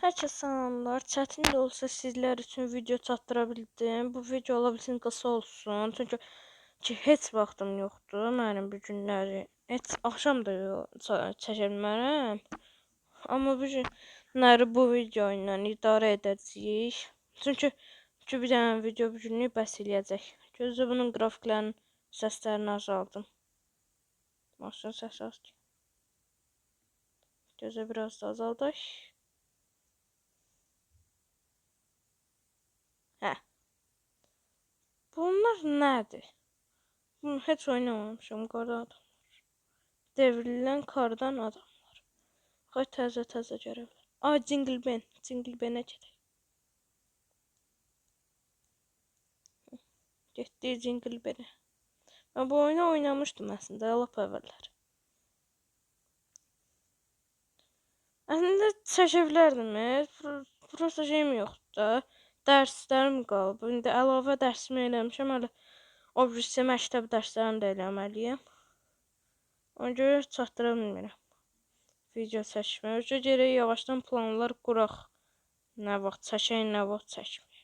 Hər kəsə salamlar. Çətin də olsa sizlər üçün video çatdıra bildim. Bu video ola bilsin qısa olsun. Çünki heç vaxtım yoxdur mənim bu günləri. Heç axşam da çəkə bilmərəm. Amma bu günləri bu video ilə idarə edəcəyik. Çünki bir dənə video bu günlük bəs eləyəcək. Gözlə bunun qrafiklərinin səslərini azaldım. Maşın səsi az ki. Gözlə biraz da azaldaq. Hə. Bunlar nədir? Bunu heç oynamamışam. Qardan adamlar. Devrilən kardan adamlar. Xay təzə görə bilər. Aa, Jingle Ben. Jingle Ben'ə gedək. Getdik Jingle Ben'ə. Mən bu oyunu oynamışdım əslində. Lap əvvəllər. Əslində çəkə bilərdim. Prosta şeyim yoxdur da. Dərslərim qalıb. İndi əlavə dərsimi eləmişəm. Hələ o birisi məktəb dərslərimi də eləməliyəm. Ona görə çatdıra bilmirəm. Video çəkmə. Özü gərək yavaşdan planlar quraq. Nə vaxt çəkək, nə vaxt çəkməyək.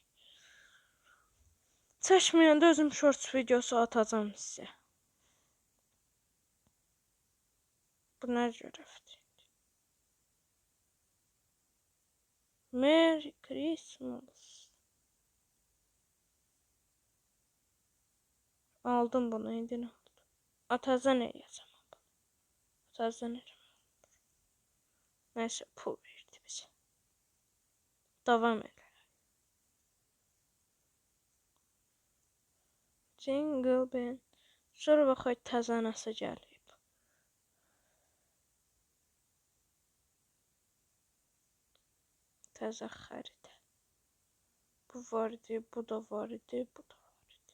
Çəkməyəndə özüm shorts videosu atacağım sizə. Bu nə görəvdir? Merry Christmas. Aldım bunu, indi nə oldu? Atazan eləyəcəm. Atazan eləyəcəm. Nəysə, pul verdi bizə. Davam edelim. Jingle Ben. Sonra baxaq təzə nəsə gəlib. Təzə xəritə. Bu var idi, bu da var idi, bu da var idi.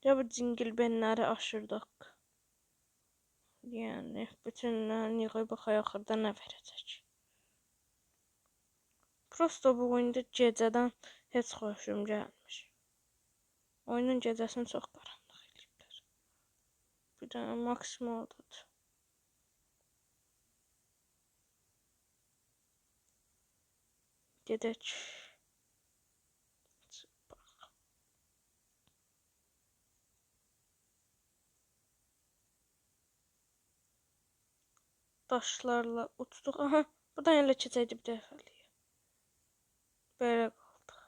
Ya bu Jingle Ben'ləri aşırdıq. Yəni, bütünlərini yığıb baxaq axırda nə verəcək. Prosta bu oyunda gecədən heç xoşum gəlmiş. Oyunun gecəsini çox qaranlıq ediblər. Bir dənə maksimaldadır. Gedək. Daşlarla uçduq. Aha, buradan elə keçəydi bir dəfəliyə. Belə qaldıq.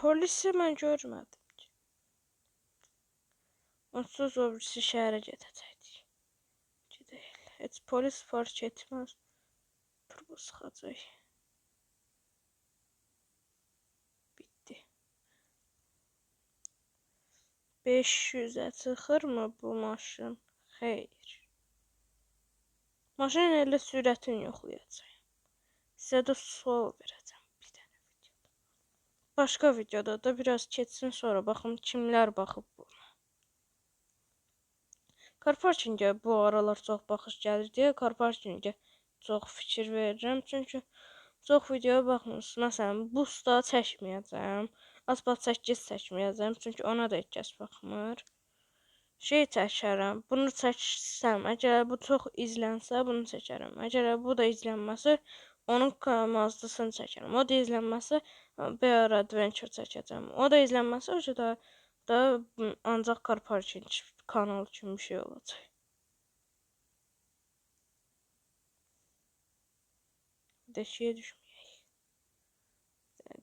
Polisi mən görmədim ki. Onsuz o birisi şəhərə gedəcəkdik. Gedək. Heç polis fark etməz. Turbo sıxacaq. Bitti. 500'ə çıxırmı bu maşın? Xeyr. Maşının elə sürətini yoxlayacağım. Sizə də sual verəcəm bir dənə videoda. Başqa videoda da biraz keçsin sonra baxım kimlər baxıb buna. Car parkingə bu aralar çox baxış gəlir deyə car parkingə çox fikir verirəm. Çünki çox videoya baxmırsınız. Məsələn, Boostda çəkməyəcəm. Asfalt 8 çəkməyəcəm. Çünki ona da heç kəs baxmır. Şey çəkərəm. Bunu çəksəm, əgər bu çox izlənsə, bunu çəkərəm. Əgər bu da izlənməsə, onun Mazdasını çəkərəm. O da izlənməsə, Bear Adventure çəkəcəm. O da izlənməsə, o da ancaq car parking kanalı kimi bir şey olacaq. Deşiyə düşməyək.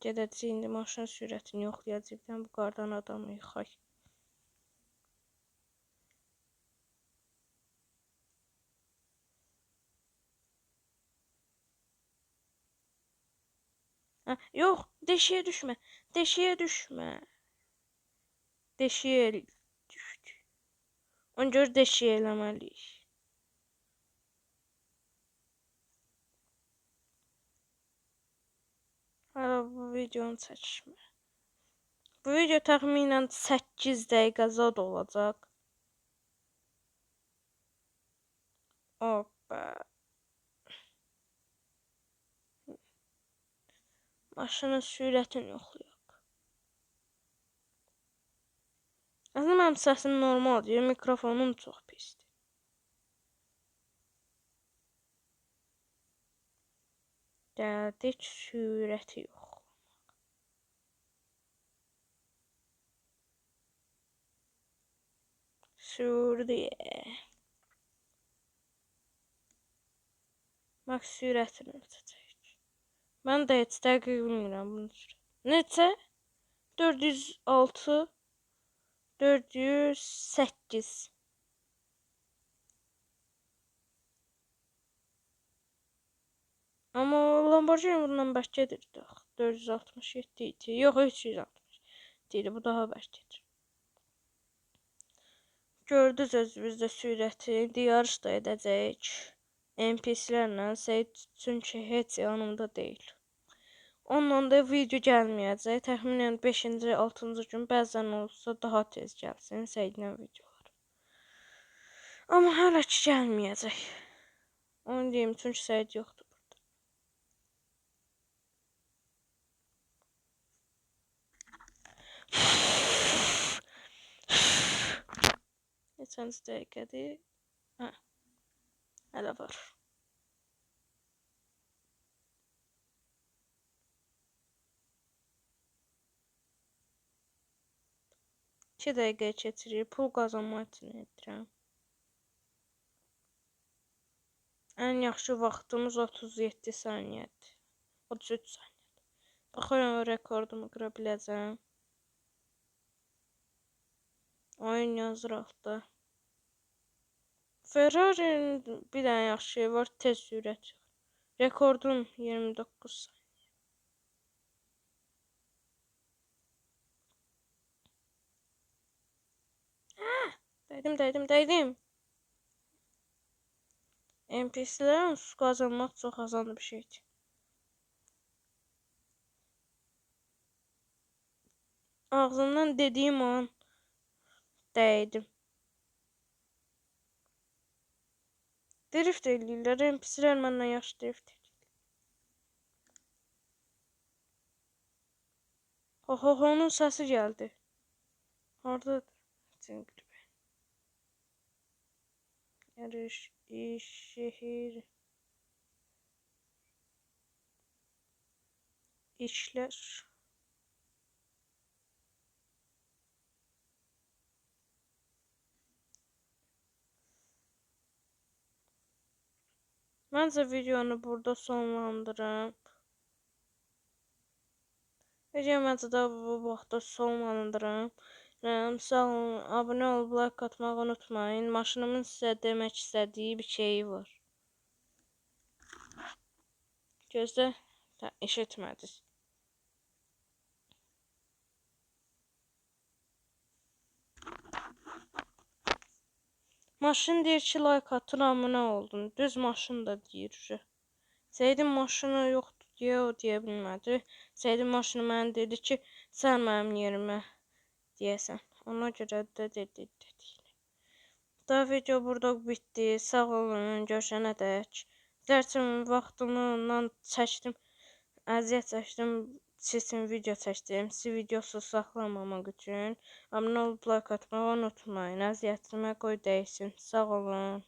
Gedəcək indi maşın sürətini yoxlayacaq. Bu qardan adamı yıxaq. Yox, deşiyə düşmə. Deşiyə düşmə. Deşiyə düşdü. Ona görə deşiyə eləməliyik. Hələ bu videonu çəkmə. Bu video təxminən 8 dəqiqə zad olacaq. Hoppa. Maşının sürətini yoxlayaq. Əslində mənim səsim normaldır. Mikrofonum çox pisdir. Gəldik sürəti yox. Sürdü. Max sürətini ölçəcək. Mən də heç dəqiq bilmirəm bunun sürəti. Neçə? 406, 408. Amma Lamborghini bundan bərk gedirdi. 467 idi. Yox, 360 idi. Bu daha bərk gedir. Gördünüz özünüzdə sürəti. Yarış da edəcəyik. NPC-lərlə çünki heç yanımda deyil. Onunla da video gəlməyəcək. Təxminən 5-ci, 6-cı gün bəzən olsa daha tez gəlsin Seyidlə videolar. Amma hələ ki gəlməyəcək. Onu deyim çünki Seyid yoxdur. Neçənci dəqiqədir? Hə, hələ var. İki dəqiqə keçirir. Pul qazanmaq üçün edirəm. Ən yaxşı vaxtımız 37 saniyədir. 33 saniyədir. Baxıram rekordumu qıra biləcəm. Oyun yazır altda. Ferrari'nin bir dənə yaxşı şey var, tez sürət. Rekordum 29 saniyə. Dəydim. NPC'lərin su qazanmaq çox asan bir şeydir. Ağzımdan dediyim an dəydim. Drift eləyirlər. NPC'lər məndən yaxşı drift eləyirlər. Onun səsi gəldi. Haradadır? Yarış, iş, şehir, işlər. Məncə videonu burada sonlandırım. Məncə də bu vaxtda sonlandırım. Sağ olun, abunə olub like atmağı unutmayın. Maşınımın sizə demək istədiyi bir şeyi var. Gözlə, eşitmədiniz. Maşın deyir ki, like atın, abunə oldun. Düz maşın da deyir. Seyidin maşını yoxdur deyə o deyə bilmədi. Seyidin maşını mənə dedi ki, sən mənim yerimə deyəsən. Ona görə də dedi. Da video burada bitdi. Sağ olun, görüşənədək. Dərsim vaxtımdan çəkdim. Əziyyət çəkdim. Sizin video çəkdim. Siz videosu saxlamamaq üçün abunə olub like atmağı unutmayın. Əziyyətimə qoy dəysin. Sağ olun.